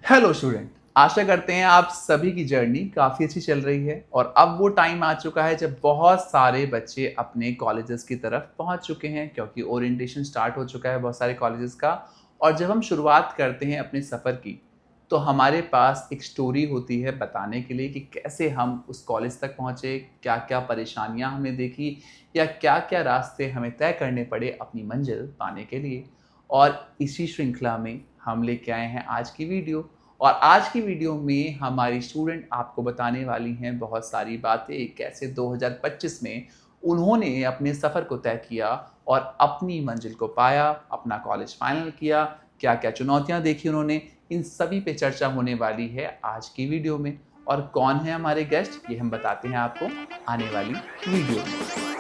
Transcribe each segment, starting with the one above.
Hello student, आशा करते हैं आप सभी की जर्नी काफ़ी अच्छी चल रही है और अब वो टाइम आ चुका है जब बहुत सारे बच्चे अपने कॉलेजेस की तरफ पहुंच चुके हैं क्योंकि ओरिएंटेशन स्टार्ट हो चुका है बहुत सारे कॉलेजेस का। और जब हम शुरुआत करते हैं अपने सफ़र की तो हमारे पास एक स्टोरी होती है बताने के लिए कि कैसे हम उस कॉलेज तक पहुँचे, क्या क्या परेशानियाँ हमने देखी या क्या क्या रास्ते हमें तय करने पड़े अपनी मंजिल पाने के लिए। और इसी श्रृंखला में हम लेके आए हैं आज की वीडियो। और आज की वीडियो में हमारी स्टूडेंट आपको बताने वाली हैं बहुत सारी बातें, कैसे 2025 में उन्होंने अपने सफ़र को तय किया और अपनी मंजिल को पाया, अपना कॉलेज फाइनल किया, क्या क्या चुनौतियां देखी उन्होंने। इन सभी पे चर्चा होने वाली है आज की वीडियो में। और कौन है हमारे गेस्ट ये हम बताते हैं आपको आने वाली वीडियो में।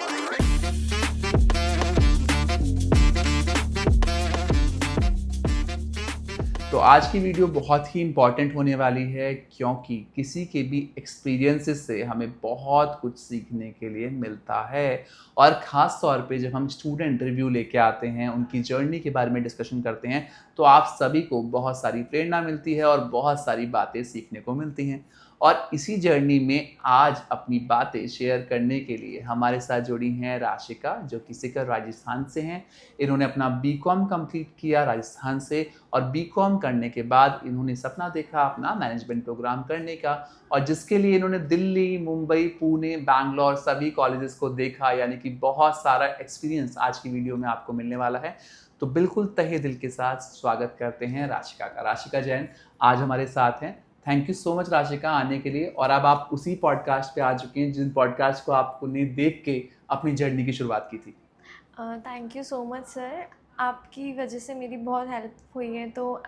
तो आज की वीडियो बहुत ही इम्पॉर्टेंट होने वाली है क्योंकि किसी के भी एक्सपीरियंसेस से हमें बहुत कुछ सीखने के लिए मिलता है। और ख़ास तौर पे जब हम स्टूडेंट रिव्यू लेके आते हैं, उनकी जर्नी के बारे में डिस्कशन करते हैं, तो आप सभी को बहुत सारी प्रेरणा मिलती है और बहुत सारी बातें सीखने को मिलती हैं। और इसी जर्नी में आज अपनी बातें शेयर करने के लिए हमारे साथ जुड़ी हैं राशिका, जो कि सीकर राजस्थान से हैं। इन्होंने अपना बीकॉम कंप्लीट किया राजस्थान से और बीकॉम करने के बाद इन्होंने सपना देखा अपना मैनेजमेंट प्रोग्राम करने का, और जिसके लिए इन्होंने दिल्ली, मुंबई, पुणे, बैंगलोर सभी कॉलेजेस को देखा। यानी कि बहुत सारा एक्सपीरियंस आज की वीडियो में आपको मिलने वाला है। तो बिल्कुल तहे दिल के साथ स्वागत करते हैं राशिका का। राशिका जैन आज हमारे साथ हैं। Thank you so much Rashika आने के लिए। और अब आप उसी पॉडकास्ट पे आ चुके हैं जिन पॉडकास्ट को आपने देख के अपनी जर्नी की शुरुआत की थी। Thank you so much sir, आपकी वजह से मेरी बहुत हेल्प हुई है, तो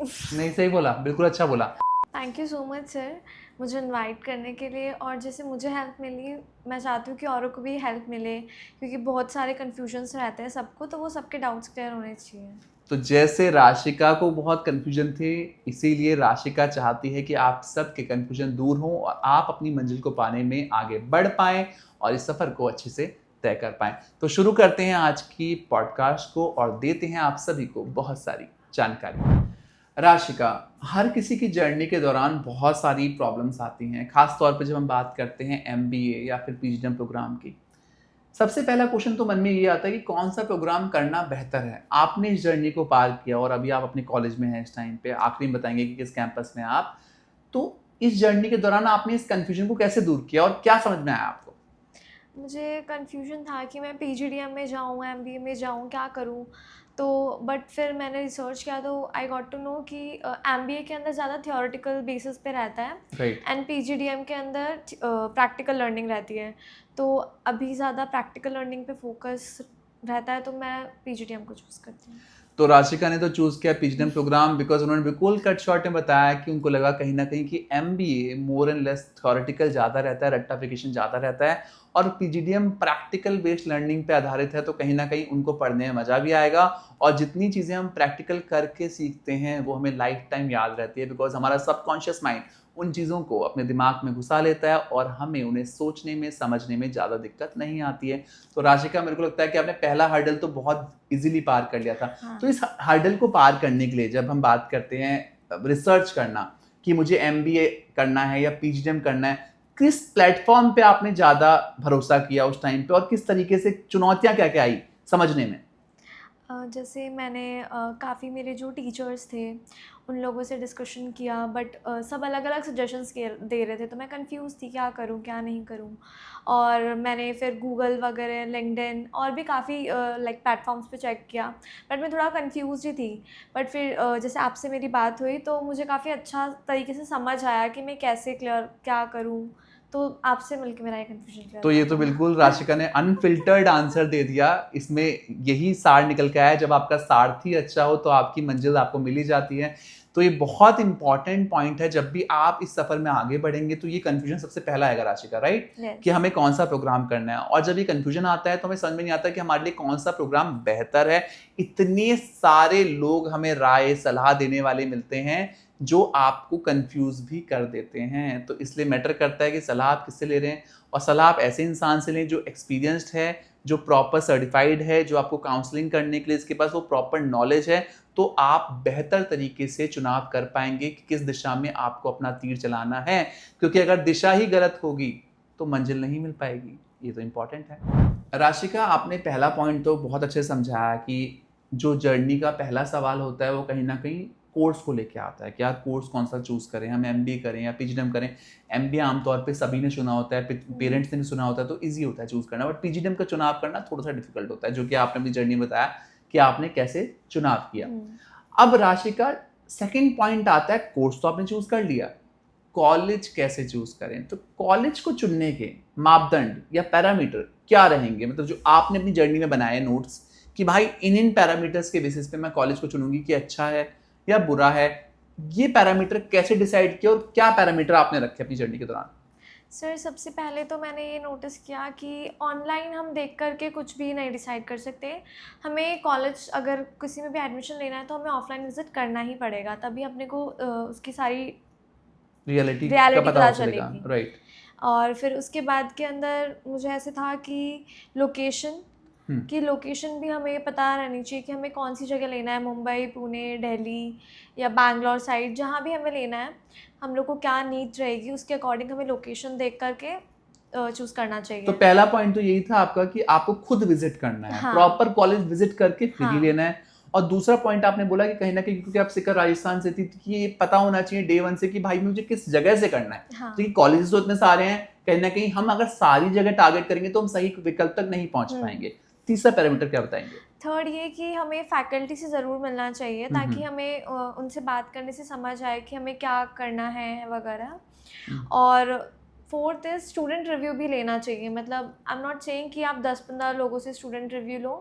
नहीं, सही बोला, बिल्कुल अच्छा बोला। Thank you so much sir मुझे इनवाइट करने के लिए। और जैसे मुझे हेल्प मिली, मैं चाहती हूँ कि औरों को भी हेल्प मिले, क्योंकि बहुत सारे कन्फ्यूजन्स रहते हैं सबको, तो वो सबके डाउट्स क्लियर होने चाहिए। तो जैसे राशिका को बहुत कन्फ्यूजन थे, इसीलिए राशिका चाहती है कि आप सबके कन्फ्यूजन दूर हों और आप अपनी मंजिल को पाने में आगे बढ़ पाएं और इस सफ़र को अच्छे से तय कर पाएं। तो शुरू करते हैं आज की पॉडकास्ट को और देते हैं आप सभी को बहुत सारी जानकारी। राशिका, हर किसी की जर्नी के दौरान बहुत सारी प्रॉब्लम्स आती हैं, खास तौर पे जब हम बात करते हैं एमबीए या फिर पीजीडीएम प्रोग्राम की। सबसे पहला क्वेश्चन तो मन में ये आता है कि कौन सा प्रोग्राम करना बेहतर है। आपने इस जर्नी को पार किया और अभी आप अपने कॉलेज में हैं इस टाइम पे, आखिरी में बताएंगे कि किस कैंपस में आप। तो इस जर्नी के दौरान आपने इस कंफ्यूजन को कैसे दूर किया और क्या समझ में आया आपको? मुझे कन्फ्यूजन था कि मैं पीजीडीएम में जाऊँ, एमबीए में जाऊँ, क्या करूँ। तो बट फिर मैंने रिसर्च किया तो आई गॉट टू नो कि एमबीए के अंदर ज़्यादा थियोरेटिकल बेसिस पे रहता है राइट। एंड पीजीडीएम के अंदर प्रैक्टिकल लर्निंग रहती है। तो अभी ज़्यादा प्रैक्टिकल लर्निंग पे फोकस रहता है, तो मैं पीजीडीएम को चूज़ करती हूँ। तो राशिका ने तो चूज़ किया पीजीडीएम प्रोग्राम बिकॉज उन्होंने बिल्कुल कट शॉर्ट में बताया कि उनको लगा कहीं ना कहीं कि MBA more and less theoretical ज़्यादा रहता है, रट्टाफिकेशन ज़्यादा रहता है, और पीजीडीएम प्रैक्टिकल बेस्ड लर्निंग पे आधारित है। तो कहीं ना कहीं उनको पढ़ने में मज़ा भी आएगा और जितनी चीज़ें हम प्रैक्टिकल करके सीखते हैं वो हमें लाइफ टाइम याद रहती है, बिकॉज हमारा सबकॉन्शियस माइंड उन चीज़ों को अपने दिमाग में घुसा लेता है और हमें उन्हें सोचने में, समझने में ज़्यादा दिक्कत नहीं आती है। तो राशिका, मेरे को लगता है कि आपने पहला हर्डल तो बहुत इजीली पार कर लिया था। हाँ। तो इस हर्डल को पार करने के लिए जब हम बात करते हैं रिसर्च करना कि मुझे एमबीए करना है या पीजीडीएम करना है, किस प्लेटफॉर्म पे आपने ज़्यादा भरोसा किया उस टाइम पे और किस तरीके से चुनौतियाँ क्या क्या आई समझने में? जैसे मैंने काफ़ी मेरे जो टीचर्स थे उन लोगों से डिस्कशन किया, बट सब अलग अलग सजेशंस दे रहे थे, तो मैं कंफ्यूज थी क्या करूं क्या नहीं करूं। और मैंने फिर गूगल वगैरह, लिंक्डइन और भी काफ़ी लाइक प्लेटफॉर्म्स पे चेक किया, बट मैं थोड़ा कंफ्यूज ही थी। बट फिर जैसे आपसे मेरी बात हुई तो मुझे काफ़ी अच्छा तरीके से समझ आया कि मैं कैसे क्लियर क्या करूँ। तो आपसे मिलकर मेरा ये कन्फ्यूजन क्लियर तो ये तो बिल्कुल राशिका ने अनफिल्टर्ड आंसर दे दिया। इसमें यही सार निकल के आया, जब आपका सारथी अच्छा हो तो आपकी मंजिल आपको मिल ही जाती है। तो ये बहुत इंपॉर्टेंट पॉइंट है, जब भी आप इस सफर में आगे बढ़ेंगे तो ये कंफ्यूजन सबसे पहला आएगा राशिका, राइट? कि Yes. हमें कौन सा प्रोग्राम करना है। और जब ये कंफ्यूजन आता है तो हमें समझ में नहीं आता कि हमारे लिए कौन सा प्रोग्राम बेहतर है। इतने सारे लोग हमें राय सलाह देने वाले मिलते हैं जो आपको कंफ्यूज भी कर देते हैं। तो इसलिए मैटर करता है कि सलाह आप किससे ले रहे हैं, और सलाह आप ऐसे इंसान से लें जो एक्सपीरियंस्ड है, जो प्रॉपर सर्टिफाइड है, जो आपको काउंसलिंग करने के लिए इसके पास वो प्रॉपर नॉलेज है, तो आप बेहतर तरीके से चुनाव कर पाएंगे कि किस दिशा में आपको अपना तीर चलाना है, क्योंकि अगर दिशा ही गलत होगी तो मंजिल नहीं मिल पाएगी। ये तो इम्पॉर्टेंट है। राशिका, आपने पहला पॉइंट तो बहुत अच्छे से समझाया कि जो जर्नी का पहला सवाल होता है वो कहीं ना कहीं कोर्स को लेके आता है कि यार कोर्स कौन सा चूज़ करें, हम एमबीए करें या पीजीडीएम करें। एमबीए आमतौर पे सभी ने सुना होता है, पेरेंट्स ने भी सुना होता है, तो ईजी होता है चूज़ करना, बट पीजीडीएम का चुनाव करना थोड़ा सा डिफिकल्ट होता है, जो कि आपने अपनी जर्नी में बताया कि आपने कैसे चुनाव किया। अब राशि का सेकेंड पॉइंट आता है, कोर्स तो आपने चूज़ कर लिया, कॉलेज कैसे चूज़ करें। तो कॉलेज को चुनने के मापदंड या पैरामीटर क्या रहेंगे, मतलब जो आपने अपनी जर्नी में बनाए नोट्स कि भाई इन पैरामीटर्स के बेसिस पे मैं कॉलेज को चुनूंगी कि अच्छा है या बुरा है, ये पैरामीटर कैसे डिसाइड किया और क्या पैरामीटर आपने रखे अपनी जर्नी के दौरान? सर सबसे पहले तो मैंने ये नोटिस किया कि ऑनलाइन हम देख कर के कुछ भी नहीं डिसाइड कर सकते। हमें कॉलेज अगर किसी में भी एडमिशन लेना है तो हमें ऑफलाइन विजिट करना ही पड़ेगा, तभी अपने को उसकी सारी रियलिटी का रियलिटी पता पता हो चलेगा, चलेगी। राइट। और फिर उसके बाद के अंदर मुझे ऐसे था कि लोकेशन लोकेशन भी हमें पता रहनी चाहिए कि हमें कौन सी जगह लेना है, मुंबई, पुणे, दिल्ली या बैंगलोर साइड, जहाँ भी हमें लेना है हम लोग को क्या नीड रहेगी उसके अकॉर्डिंग हमें लोकेशन देख करके चूज़ करना चाहिए। तो पहला पॉइंट तो यही था आपका कि आपको खुद विजिट करना है, हाँ। प्रॉपर कॉलेज विजिट करके फिर ही हाँ। लेना है। और दूसरा पॉइंट आपने बोला कि कहीं ना कहीं क्योंकि आप सिकर राजस्थान से थी, कि ये पता होना चाहिए डे वन से कि भाई मुझे किस जगह से करना है। हाँ। क्योंकि कॉलेजेस तो इतने सारे हैं, कहीं ना कहीं हम अगर सारी जगह टारगेट करेंगे तो हम सही विकल्प तक नहीं पहुंच पाएंगे। तीसरा पैरामीटर क्या बताएंगे? थर्ड ये कि हमें फैकल्टी से ज़रूर मिलना चाहिए ताकि हमें उनसे बात करने से समझ आए कि हमें क्या करना है वगैरह। और फोर्थ इज स्टूडेंट रिव्यू भी लेना चाहिए। मतलब आई एम नॉट सेइंग कि आप 10-15 लोगों से स्टूडेंट रिव्यू लो,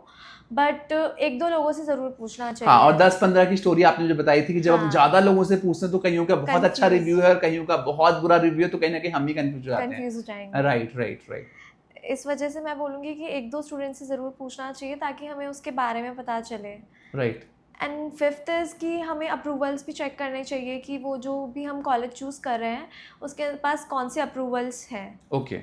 बट 1-2 लोगों से ज़रूर पूछना चाहिए। हाँ, और 10-15 की स्टोरी आपने जो बताई थी कि जब हम हाँ। ज़्यादा लोगों से पूछते हैं तो कईयों का बहुत अच्छा Confuse। रिव्यू है और कईयों का बहुत बुरा रिव्यू है, तो कहीं ना कहीं हम ही कंफ्यूज हो जाते हैं। कंफ्यूज हो जाएंगे। Right right right. इस वजह से मैं बोलूँगी कि 1-2 स्टूडेंट से ज़रूर पूछना चाहिए ताकि हमें उसके बारे में पता चले। राइट। एंड फिफ्थ इज़ कि हमें अप्रूवल्स भी चेक करने चाहिए कि वो जो भी हम कॉलेज चूज़ कर रहे हैं उसके पास कौन से अप्रूवल्स हैं। ओके,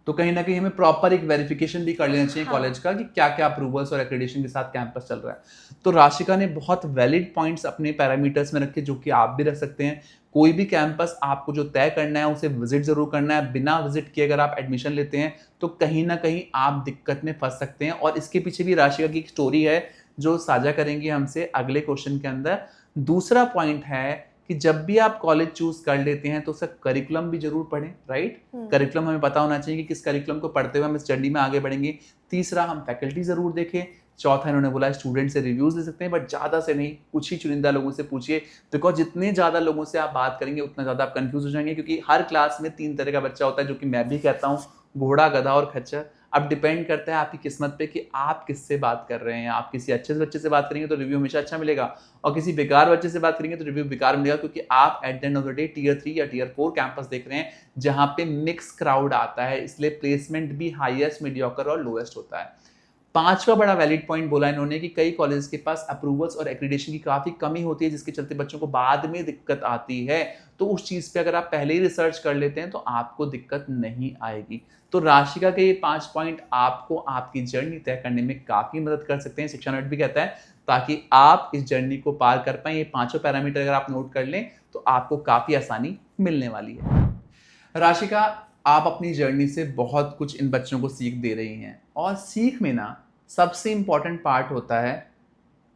तो कहीं ना कहीं हमें प्रॉपर एक वेरिफिकेशन भी कर लेना चाहिए हाँ। कॉलेज का कि क्या क्या अप्रूवल्स और एक्रेडिटेशन के साथ कैंपस चल रहा है। तो राशिका ने बहुत वैलिड पॉइंट्स अपने पैरामीटर्स में रखे जो कि आप भी रख सकते हैं। कोई भी कैंपस आपको जो तय करना है उसे विजिट जरूर करना है। बिना विजिट किए अगर आप एडमिशन लेते हैं तो कहीं ना कहीं आप दिक्कत में फंस सकते हैं, और इसके पीछे भी राशिका की एक स्टोरी है जो साझा करेंगे हमसे अगले क्वेश्चन के अंदर। दूसरा पॉइंट है कि जब भी आप कॉलेज चूज कर लेते हैं तो उसका करिकुलम भी जरूर पढ़ें, राइट। करिकुलम हमें पता होना चाहिए कि किस करिकुलम को पढ़ते हुए हम इस जर्नी में आगे बढ़ेंगे। तीसरा, हम फैकल्टी जरूर देखें। चौथा, इन्होंने बोला स्टूडेंट से रिव्यूज ले सकते हैं, बट ज़्यादा से नहीं, कुछ ही चुनिंदा लोगों से पूछिए, बिकॉज जितने ज़्यादा लोगों से आप बात करेंगे उतना ज़्यादा आप कंफ्यूज हो जाएंगे, क्योंकि हर क्लास में 3 तरह का बच्चा होता है, जो कि मैं भी कहता हूँ, घोड़ा, गधा और खच्चर। अब डिपेंड करता है आपकी किस्मत पे कि आप किससे बात कर रहे हैं। आप किसी अच्छे बच्चे से बात करेंगे तो रिव्यू हमेशा अच्छा मिलेगा, और किसी बेकार बच्चे से बात करेंगे तो रिव्यू बेकार मिलेगा, क्योंकि आप at the end of the day tier 3 या टियर 4 कैंपस देख रहे हैं जहाँ पे मिक्स क्राउड आता है, इसलिए प्लेसमेंट भी हाईएस्ट, मीडियोकर और लोएस्ट होता है। पांचवा बड़ा वैलिड पॉइंट बोला इन्होंने कि कई कॉलेज के पास अप्रूवल्स और एक्रेडिटेशन की काफ़ी कमी होती है, जिसके चलते बच्चों को बाद में दिक्कत आती है। तो उस चीज़ पे अगर आप पहले ही रिसर्च कर लेते हैं तो आपको दिक्कत नहीं आएगी। तो राशिका के ये 5 पॉइंट आपको आपकी जर्नी तय करने में काफ़ी मदद कर सकते हैं, शिक्षा नोट भी कहता है, ताकि आप इस जर्नी को पार कर पाएं। ये 5 पैरामीटर अगर आप नोट कर लें तो आपको काफ़ी आसानी मिलने वाली है। राशिका, आप अपनी जर्नी से बहुत कुछ इन बच्चों को सीख दे रही हैं, और सीख में ना सबसे इम्पॉर्टेंट पार्ट होता है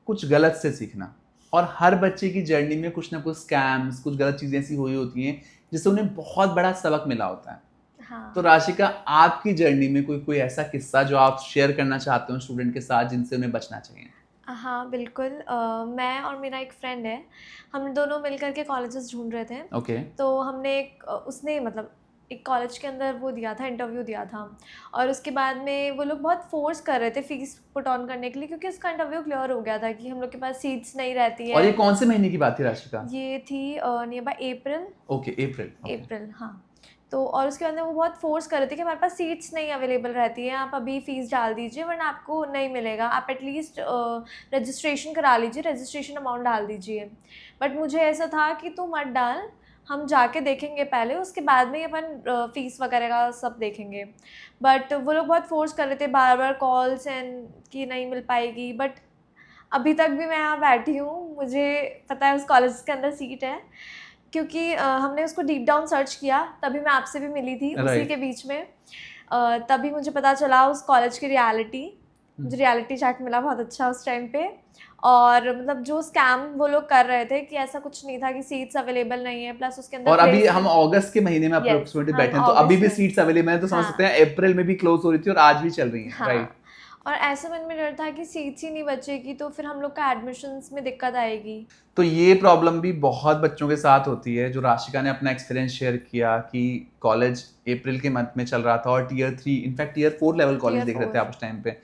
कुछ गलत से सीखना। और हर बच्चे की जर्नी में कुछ ना कुछ स्कैम्स, कुछ गलत चीज़ें ऐसी हुई होती हैं जिससे उन्हें बहुत बड़ा सबक मिला होता है। हाँ। तो राशिका, आपकी जर्नी में कोई ऐसा किस्सा जो आप शेयर करना चाहते हो स्टूडेंट के साथ जिनसे उन्हें बचना चाहिए? हाँ बिल्कुल। मैं और मेरा एक फ्रेंड है, हम दोनों मिलकर के कॉलेजेस ढूंढ रहे थे। ओके। तो हमने उसने मतलब एक कॉलेज के अंदर वो दिया था, इंटरव्यू दिया था, और उसके बाद में वो लोग बहुत फोर्स कर रहे थे फीस पुट ऑन करने के लिए, क्योंकि उसका इंटरव्यू क्लियर हो गया था कि हम लोग के पास सीट्स नहीं रहती है। और ये कौन से महीने की बात थी राशिका? ये थी नियर बाय अप्रैल। ओके, अप्रैल। अप्रैल, हाँ। तो और उसके बाद में वो बहुत फोर्स कर रहे थे कि हमारे पास सीट्स नहीं अवेलेबल रहती हैं, आप अभी फ़ीस डाल दीजिए वरना आपको नहीं मिलेगा, आप एटलीस्ट रजिस्ट्रेशन करा लीजिए, रजिस्ट्रेशन अमाउंट डाल दीजिए। बट मुझे ऐसा था कि तू मत डाल, हम जाके देखेंगे पहले, उसके बाद में ही अपन फ़ीस वगैरह का सब देखेंगे। बट वो लोग बहुत फ़ोर्स कर रहे थे बार-बार कॉल्स एंड कि नहीं मिल पाएगी, बट अभी तक भी मैं यहाँ बैठी हूँ, मुझे पता है उस कॉलेज के अंदर सीट है, क्योंकि हमने उसको डीप डाउन सर्च किया, तभी मैं आपसे भी मिली थी उसी राइट। के बीच में। तभी मुझे पता चला उस कॉलेज की रियलिटी। मुझे रियलिटी चेक मिला बहुत अच्छा उस टाइम पे। और मतलब जो स्कैम वो लोग कर रहे थे कि ऐसा कुछ नहीं था कि सीट्स अवेलेबल नहीं है, प्लस उसके अंदर और अभी हम प्लेसमेंट। अगस्त के महीने में यस, अप्रोक्सीमेटली हम बैठे हैं, तो अभी अगस्त भी में। सीट्स अवेलेबल हैं, तो समझ सकते हाँ, हैं अप्रैल में भी क्लोज हो रही थी और आज भी चल रही हैं। हाँ। राइट। और ऐसे मन में डर था कि सीट्स ही नहीं बचेगी तो फिर हम लोग का एडमिशन्स में दिक्कत आएगी। तो ये प्रॉब्लम भी बहुत बच्चों के साथ होती है। जो राशिका ने अपना एक्सपीरियंस शेयर किया कि कॉलेज अप्रैल के मंथ में चल रहा था और tier 3 in fact tier 4 level college tier देख रहे थे 4। आप उस टाइम पे।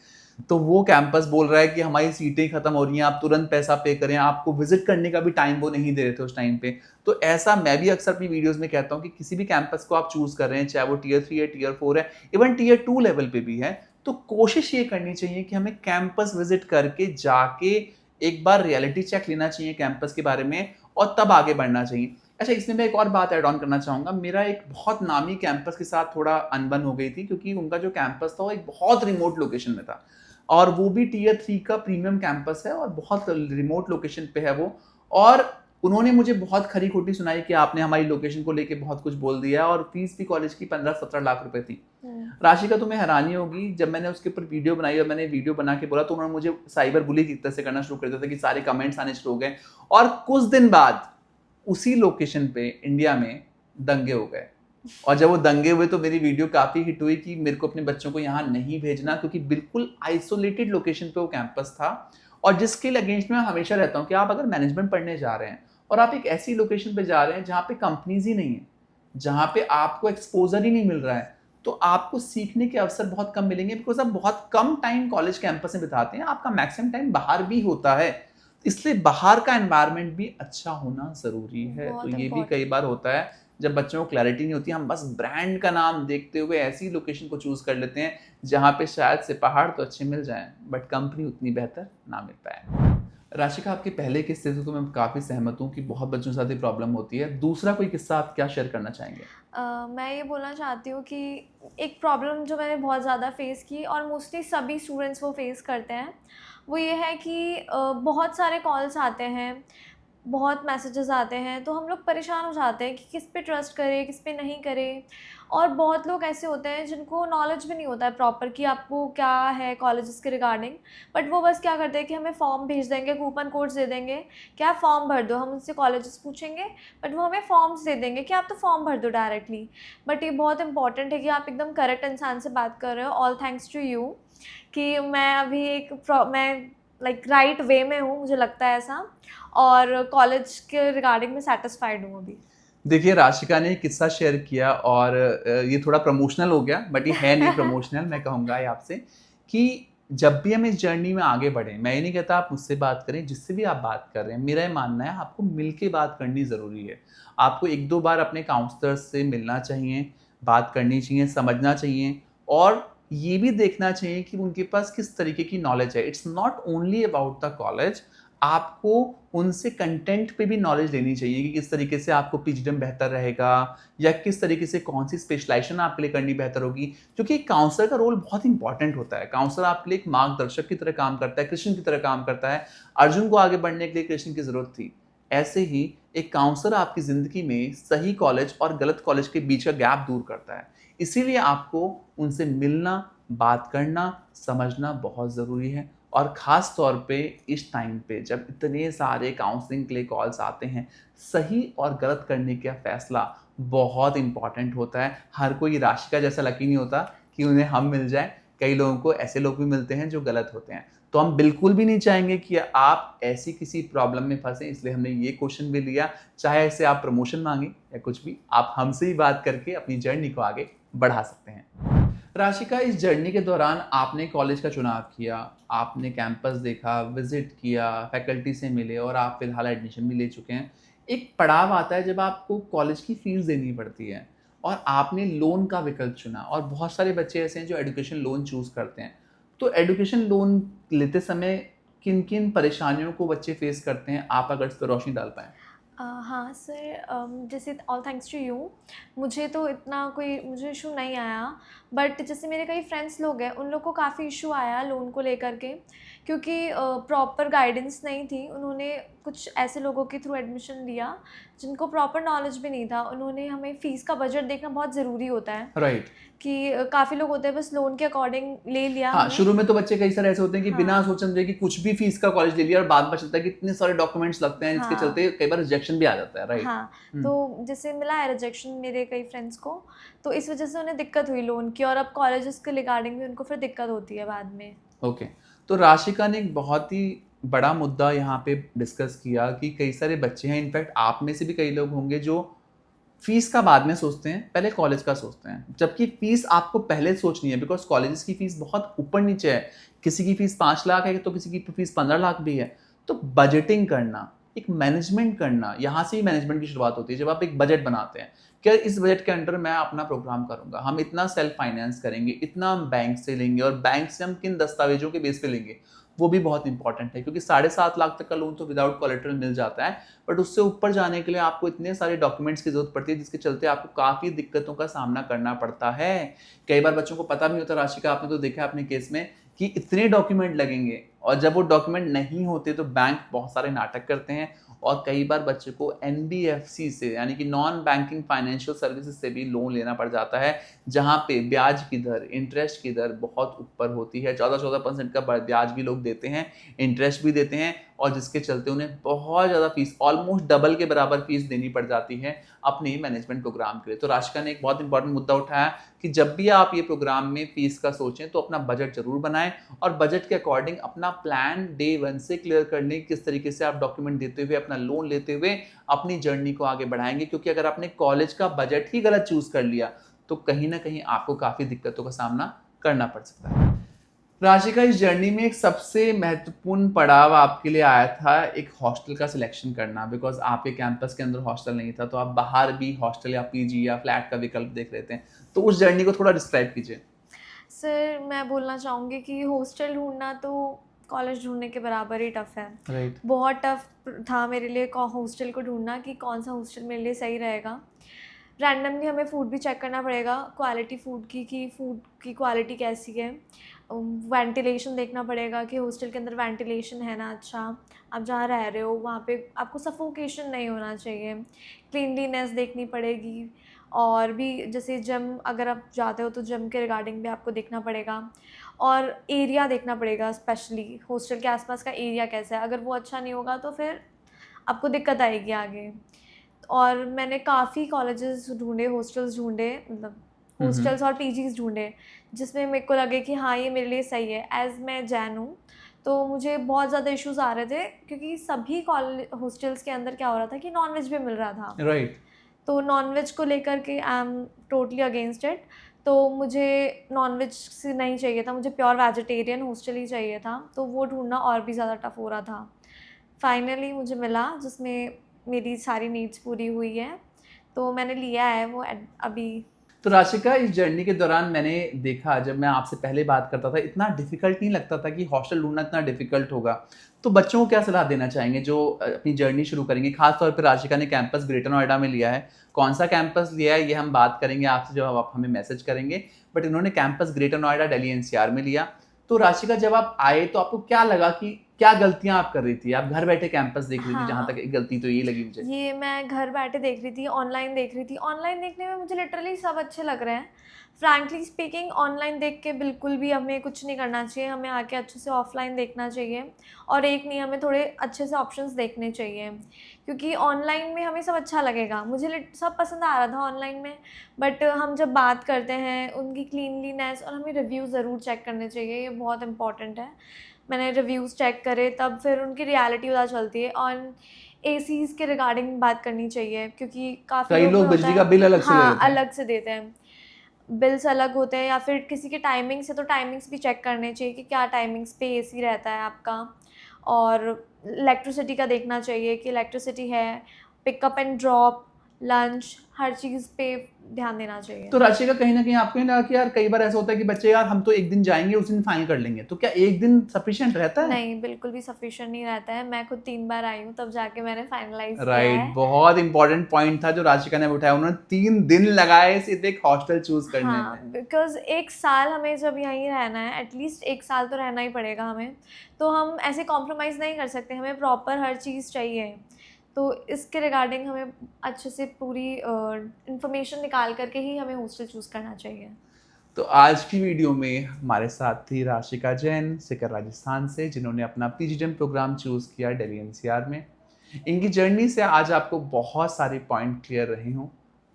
तो वो कैंपस बोल रहा है कि हमारी सीटें खत्म हो रही हैं, आप तुरंत पैसा पे करें, आपको विजिट करने का भी टाइम वो नहीं दे रहे थे उस टाइम पे। तो ऐसा मैं भी अक्सर अपनी वीडियोस में कहता हूँ कि किसी भी कैंपस को आप चूज कर रहे हैं, चाहे वो टियर 3 है, टियर 4 है, इवन टियर 2 लेवल पे भी है, तो कोशिश ये करनी चाहिए कि हमें कैंपस विजिट करके जाके एक बार रियलिटी चेक लेना चाहिए कैंपस के बारे में और तब आगे बढ़ना चाहिए। अच्छा, इसमें मैं एक और बात ऐड ऑन करना चाहूँगा। मेरा एक बहुत नामी कैंपस के साथ थोड़ा अनबन हो गई थी, क्योंकि उनका जो कैंपस था वो एक बहुत रिमोट लोकेशन में था और वो भी टियर 3 का प्रीमियम कैंपस है और बहुत रिमोट लोकेशन पे है वो। और उन्होंने मुझे बहुत खरी खोटी सुनाई कि आपने हमारी लोकेशन को लेके बहुत कुछ बोल दिया और फीस भी कॉलेज की 15-17 लाख रुपए थी। राशि का तुम्हें हैरानी होगी, जब मैंने उसके ऊपर वीडियो बनाई और मैंने वीडियो बना के बोला तो उन्होंने मुझे साइबर बुली की तरह से करना शुरू कर दिया था कि सारे कमेंट्स आने शुरू हो गए और कुछ दिन बाद उसी लोकेशन पे इंडिया में दंगे हो गए। और जब वो दंगे हुए तो मेरी वीडियो काफी हिट हुई कि मेरे को अपने बच्चों को यहाँ नहीं भेजना, क्योंकि बिल्कुल आइसोलेटेड लोकेशन पे वो कैंपस था। और जिसके अगेंस्ट में मैं हमेशा रहता हूँ कि आप अगर मैनेजमेंट पढ़ने जा रहे हैं और आप एक ऐसी लोकेशन पे जा रहे हैं जहाँ पे कंपनीज ही नहीं है, जहाँ पे आपको एक्सपोजर ही नहीं मिल रहा है, तो आपको सीखने के अवसर बहुत कम मिलेंगे, बिकॉज आप बहुत कम टाइम कॉलेज कैंपस में बिताते हैं, आपका मैक्सिमम टाइम बाहर भी होता है। इसलिए बाहर का एनवायरनमेंट भी अच्छा होना जरूरी है। तो बहुत ये भी कई इम्पोर्टेंट। बार होता है जब बच्चों को क्लैरिटी नहीं होती, हम बस ब्रांड का नाम देखते हुए ऐसी लोकेशन को चूज कर लेते हैं जहाँ पे शायद से पहाड़ तो अच्छे मिल जाएं बट कंपनी उतनी बेहतर ना मिल पाए। राशिका, आपके पहले किस्से से तो मैं काफ़ी सहमत हूँ कि बहुत बच्चों के साथ ये प्रॉब्लम होती है। दूसरा कोई किस्सा आप क्या शेयर करना चाहेंगे? मैं ये बोलना चाहती हूँ कि एक प्रॉब्लम जो मैंने बहुत ज़्यादा फेस की और मोस्टली सभी स्टूडेंट्स वो फेस करते हैं, वो ये है कि बहुत सारे कॉल्स आते हैं, बहुत मैसेजेस आते हैं, तो हम लोग परेशान हो जाते हैं कि किस पे ट्रस्ट करें, किस पे नहीं करें। और बहुत लोग ऐसे होते हैं जिनको नॉलेज भी नहीं होता है प्रॉपर कि आपको क्या है कॉलेजेस के रिगार्डिंग, बट वो बस क्या करते हैं कि हमें फॉर्म भेज देंगे, कूपन कोड्स दे देंगे कि आप फॉर्म भर दो। हम उनसे कॉलेजेस पूछेंगे, बट वो हमें फॉर्म्स दे देंगे कि आप तो फॉर्म भर दो डायरेक्टली। बट ये बहुत इंपॉर्टेंट है कि आप एकदम करेक्ट इंसान से बात कर रहे हो। ऑल थैंक्स टू यू कि मैं अभी मैं लाइक राइट वे में हूँ, मुझे लगता है ऐसा। और कॉलेज के रिगार्डिंग मैं सेटिस्फाइड हूँ अभी। देखिए, राशिका ने एक किस्सा शेयर किया और ये थोड़ा प्रमोशनल हो गया, बट ये है नहीं प्रमोशनल। मैं कहूँगा ये आपसे कि जब भी हम इस जर्नी में आगे बढ़ें, मैं ये नहीं कहता आप मुझसे बात करें, जिससे भी आप बात कर रहे हैं, मेरा ये मानना है आपको मिल के बात करनी ज़रूरी है। आपको 1-2 बार अपने काउंसलर्स से मिलना चाहिए, बात करनी चाहिए, समझना चाहिए और ये भी देखना चाहिए कि उनके पास किस तरीके की नॉलेज है। It's not only about the college, आपको उनसे कंटेंट पे भी नॉलेज लेनी चाहिए कि किस तरीके से आपको पीजीडीएम बेहतर रहेगा या किस तरीके से कौन सी स्पेशलाइजेशन आपके लिए करनी बेहतर होगी, क्योंकि एक काउंसलर का रोल बहुत इंपॉर्टेंट होता है। काउंसलर आपके लिए एक मार्गदर्शक की तरह काम करता है, कृष्ण की तरह काम करता है। अर्जुन को आगे बढ़ने के लिए कृष्ण की जरूरत थी, ऐसे ही एक काउंसलर आपकी जिंदगी में सही कॉलेज और गलत कॉलेज के बीच का गैप दूर करता है। इसीलिए आपको उनसे मिलना, बात करना, समझना बहुत ज़रूरी है। और ख़ास तौर पे इस टाइम पे जब इतने सारे काउंसलिंग के लिए कॉल्स आते हैं, सही और गलत करने का फैसला बहुत इंपॉर्टेंट होता है। हर कोई राशिका जैसा लकी नहीं होता कि उन्हें हम मिल जाए। कई लोगों को ऐसे लोग भी मिलते हैं जो गलत होते हैं। तो हम बिल्कुल भी नहीं चाहेंगे कि आप ऐसी किसी प्रॉब्लम में फंसें, इसलिए हमने ये क्वेश्चन भी लिया। चाहे ऐसे आप प्रमोशन मांगे या कुछ भी, आप हमसे ही बात करके अपनी जर्नी को आगे बढ़ा सकते हैं। राशिका, इस जर्नी के दौरान आपने कॉलेज का चुनाव किया, आपने कैंपस देखा, विजिट किया, फैकल्टी से मिले और आप फिलहाल एडमिशन भी ले चुके हैं। एक पड़ाव आता है जब आपको कॉलेज की फीस देनी पड़ती है और आपने लोन का विकल्प चुना और बहुत सारे बच्चे ऐसे हैं जो एजुकेशन लोन चूज़ करते हैं। तो एजुकेशन लोन लेते समय किन किन परेशानियों को बच्चे फेस करते हैं, आप अगर इस पर रोशनी डाल पाएँ? हाँ सर, जैसे ऑल थैंक्स टू यू, मुझे तो इतना कोई मुझे इशू नहीं आया। बट जैसे मेरे कई फ्रेंड्स लोग हैं, उन लोग को काफ़ी इशू आया लोन को लेकर के, क्योंकि प्रॉपर गाइडेंस नहीं थी। उन्होंने कुछ ऐसे लोगों के थ्रू एडमिशन लिया जिनको प्रॉपर नॉलेज भी नहीं था। उन्होंने हमें फ़ीस का बजट देखना बहुत ज़रूरी होता है, राइट। कि काफ़ी लोग होते हैं बस लोन के अकॉर्डिंग ले लिया हाँ, हमने। शुरू में तो बच्चे कई सारे ऐसे होते हैं कि बिना हाँ, सोचे समझे कि कुछ भी फीस का कॉलेज ले लिया, और बाद में चलता है कि इतने सारे डॉक्यूमेंट्स लगते हैं जिसके हाँ, चलते कई बार रिजेक्शन भी आ जाता है। राइट। हाँ, तो जैसे मिला है रिजेक्शन मेरे कई फ्रेंड्स को, तो इस वजह से उन्हें दिक्कत हुई लोन की, और अब कॉलेजेस के रिगार्डिंग भी उनको फिर दिक्कत होती है बाद में। ओके। तो राशिका ने एक बहुत ही बड़ा मुद्दा यहाँ पे डिस्कस किया कि कई सारे बच्चे हैं, इनफैक्ट आप में से भी कई लोग होंगे जो फीस का बाद में सोचते हैं, पहले कॉलेज का सोचते हैं, जबकि फीस आपको पहले सोचनी है, बिकॉज कॉलेजेस की फीस बहुत ऊपर नीचे है। किसी की फीस 5 लाख है तो किसी की फीस 15 लाख भी है। तो बजटिंग करना, एक मैनेजमेंट करना, यहाँ से ही मैनेजमेंट की शुरुआत होती है। जब आप एक बजट बनाते हैं, क्या इस बजट के अंडर मैं अपना प्रोग्राम करूंगा, हम इतना सेल्फ फाइनेंस करेंगे, इतना हम बैंक से लेंगे, और बैंक से हम किन दस्तावेजों के बेस पे लेंगे, वो भी बहुत इंपॉर्टेंट है। क्योंकि 7.5 लाख तक का लोन तो विदाउट कोलेटरल मिल जाता है, बट उससे ऊपर जाने के लिए आपको इतने सारे डॉक्यूमेंट्स की जरूरत पड़ती है, जिसके चलते आपको काफ़ी दिक्कतों का सामना करना पड़ता है। कई बार बच्चों को पता भी नहीं होता, राशि का आपने तो देखा है अपने केस में, कि इतने डॉक्यूमेंट लगेंगे, और जब वो डॉक्यूमेंट नहीं होते तो बैंक बहुत सारे नाटक करते हैं, और कई बार बच्चे को NBFC से, यानी कि नॉन बैंकिंग फाइनेंशियल सर्विसेज से भी लोन लेना पड़ जाता है, जहाँ पे ब्याज की दर, इंटरेस्ट की दर बहुत ऊपर होती है। 14% का ब्याज भी लोग देते हैं, इंटरेस्ट भी देते हैं, और जिसके चलते उन्हें बहुत ज़्यादा फीस, ऑलमोस्ट डबल के बराबर फीस देनी पड़ जाती है अपने मैनेजमेंट प्रोग्राम के लिए। तो राशिका ने एक बहुत इंपॉर्टेंट मुद्दा उठाया कि जब भी आप ये प्रोग्राम में फीस का सोचें तो अपना बजट जरूर बनाएं, और बजट के अकॉर्डिंग अपना प्लान डे 1 से क्लियर कर लें, किस तरीके से आप डॉक्यूमेंट देते हुए, अपना लोन लेते हुए अपनी जर्नी को आगे बढ़ाएंगे। क्योंकि अगर आपने कॉलेज का बजट ही गलत चूज कर लिया तो कहीं ना कहीं आपको काफ़ी दिक्कतों का सामना करना पड़ सकता है। राशिका, इस जर्नी में एक सबसे महत्वपूर्ण पड़ाव आपके लिए आया था एक हॉस्टल का सिलेक्शन करना, बिकॉज आपके कैंपस के अंदर हॉस्टल नहीं था, तो आप बाहर भी हॉस्टल या पीजी या फ्लैट का विकल्प देख रहे थे। तो उस जर्नी को थोड़ा डिस्क्राइब कीजिए। सर, मैं बोलना चाहूँगी कि हॉस्टल ढूँढना तो कॉलेज ढूँढने के बराबर ही टफ़ है। राइट। बहुत टफ़ था मेरे लिए हॉस्टल को ढूँढना, कि कौन-सा हॉस्टल मेरे लिए सही रहेगा। रैंडमली हमें फूड भी चेक करना पड़ेगा, क्वालिटी फूड की, कि फूड की क्वालिटी कैसी है। वेंटिलेशन देखना पड़ेगा कि हॉस्टल के अंदर वेंटिलेशन है ना अच्छा, आप जहाँ रह रहे हो वहाँ पे आपको सफोकेशन नहीं होना चाहिए। क्लीनलीनेस देखनी पड़ेगी, और भी जैसे जिम अगर आप जाते हो तो जिम के रिगार्डिंग भी आपको देखना पड़ेगा, और एरिया देखना पड़ेगा, स्पेशली हॉस्टल के आसपास का एरिया कैसा है। अगर वो अच्छा नहीं होगा तो फिर आपको दिक्कत आएगी आगे। और मैंने काफ़ी कॉलेजेस ढूँढे, हॉस्टल्स ढूँढे, मतलब हम्म। हॉस्टल्स और पीजीज़ ढूँढे, जिसमें मेरे को लगे कि हाँ, ये मेरे लिए सही है। ऐज़ मैं जैन हूँ, तो मुझे बहुत ज़्यादा इश्यूज़ आ रहे थे, क्योंकि सभी हॉस्टल्स के अंदर क्या हो रहा था कि नॉन-वेज भी मिल रहा था। राइट। तो नॉन-वेज को लेकर के I am totally against it. तो मुझे नॉन-वेज से नहीं चाहिए था, मुझे प्योर वेजिटेरियन हॉस्टल ही चाहिए था, तो वो ढूँढना और भी ज़्यादा टफ़ हो रहा था। फाइनली मुझे मिला जिसमें मेरी सारी नीड्स पूरी हुई है, तो मैंने लिया है वो अभी। तो राशिका, इस जर्नी के दौरान मैंने देखा, जब मैं आपसे पहले बात करता था, इतना डिफिकल्ट नहीं लगता था कि हॉस्टल ढूंढना इतना डिफिकल्ट होगा। तो बच्चों को क्या सलाह देना चाहेंगे जो अपनी जर्नी शुरू करेंगे? खास तौर पर राशिका ने कैंपस ग्रेटर नोएडा में लिया है। कौन सा कैंपस लिया है ये हम बात करेंगे आपसे जब आप हमें मैसेज करेंगे, बट इन्होंने campus greater Noida Delhi NCR में लिया। तो राशिका, जब आप आए तो आपको क्या लगा कि क्या गलतियां आप कर रही थी? आप घर बैठे कैंपस देख रही थी, जहां तक हाँ, एक गलती तो ये लगी मुझे। ये मैं घर बैठे देख रही थी, ऑनलाइन देख रही थी। ऑनलाइन देखने में मुझे लिटरली सब अच्छे लग रहे हैं। फ्रैंकली स्पीकिंग, ऑनलाइन देख के बिल्कुल भी हमें कुछ नहीं करना चाहिए, हमें आके अच्छे से ऑफलाइन देखना चाहिए। और एक नहीं, हमें थोड़े अच्छे से ऑप्शंस देखने चाहिए, क्योंकि ऑनलाइन में हमें सब अच्छा लगेगा। मुझे सब पसंद आ रहा था ऑनलाइन में, बट हम जब बात करते हैं उनकी क्लीनलीनेस, और हमें रिव्यू ज़रूर चेक करने चाहिए, ये बहुत इंपॉर्टेंट है। मैंने रिव्यूज़ चेक करे, तब फिर उनकी रियलिटी पता चलती है। और एसीज़ के रिगार्डिंग बात करनी चाहिए, क्योंकि काफ़ी कई लोग में लोग होता बिजली का है, बिल अलग से ले हाँ, लेते हैं। अलग से देते हैं। बिल्स अलग होते हैं, या फिर किसी के टाइमिंग्स है तो टाइमिंग्स भी चेक करने चाहिए कि क्या टाइमिंग्स पे एसी रहता है आपका। और इलेक्ट्रिसिटी का देखना चाहिए कि इलेक्ट्रिसिटी है, पिकअप एंड ड्रॉप, लंच, हर चीज़ पे ध्यान देना चाहिए। तो राशिका, कहीं ना कहीं आपको नहीं लगा कि यार कई बार ऐसा होता है कि बच्चे यार हम तो एक दिन जाएंगे उस दिन फाइनल कर लेंगे, तो क्या एक दिन सफिशिएंट रहता है? नहीं, बिल्कुल भी सफिशिएंट नहीं रहता है। मैं खुद 3 बार आई हूँ, तब जाके मैंने फाइनलाइज़ किया राइट, है। बहुत इंपॉर्टेंट पॉइंट था जो राशिका ने उठाया। उन्होंने 3 दिन लगाए सिर्फ एक हॉस्टल चूज करने हाँ, में। बिकॉज़ 1 साल हमें जब यहीं रहना है, एटलीस्ट 1 साल तो रहना ही पड़ेगा हमें, तो हम ऐसे कॉम्प्रोमाइज़ नहीं कर सकते, हमें प्रॉपर हर चीज़ चाहिए। तो इसके रिगार्डिंग हमें अच्छे से पूरी इन्फॉर्मेशन निकाल कर के ही हमें हॉस्टल चूज़ करना चाहिए। तो आज की वीडियो में हमारे साथ थी राशिका जैन, सिकर राजस्थान से, जिन्होंने अपना पीजीडीएम प्रोग्राम चूज़ किया दिल्ली एनसीआर में। इनकी जर्नी से आज आपको बहुत सारे पॉइंट क्लियर रहे हों,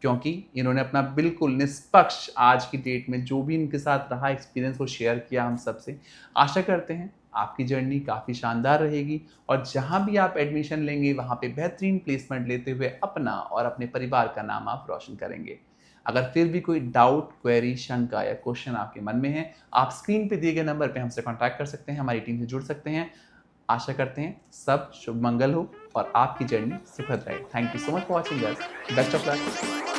क्योंकि इन्होंने अपना बिल्कुल निष्पक्ष आज की डेट में जो भी इनके साथ रहा एक्सपीरियंस वो शेयर किया हम सबसे। आशा करते हैं आपकी जर्नी काफ़ी शानदार रहेगी और जहाँ भी आप एडमिशन लेंगे वहाँ पे बेहतरीन प्लेसमेंट लेते हुए अपना और अपने परिवार का नाम आप रोशन करेंगे। अगर फिर भी कोई डाउट, क्वेरी, शंका या क्वेश्चन आपके मन में है, आप स्क्रीन पे दिए गए नंबर पे हमसे कांटेक्ट कर सकते हैं, हमारी टीम से जुड़ सकते हैं। आशा करते हैं सब शुभ मंगल हो और आपकी जर्नी सुखद रहे। Thank you so much for watching guys. Best of luck.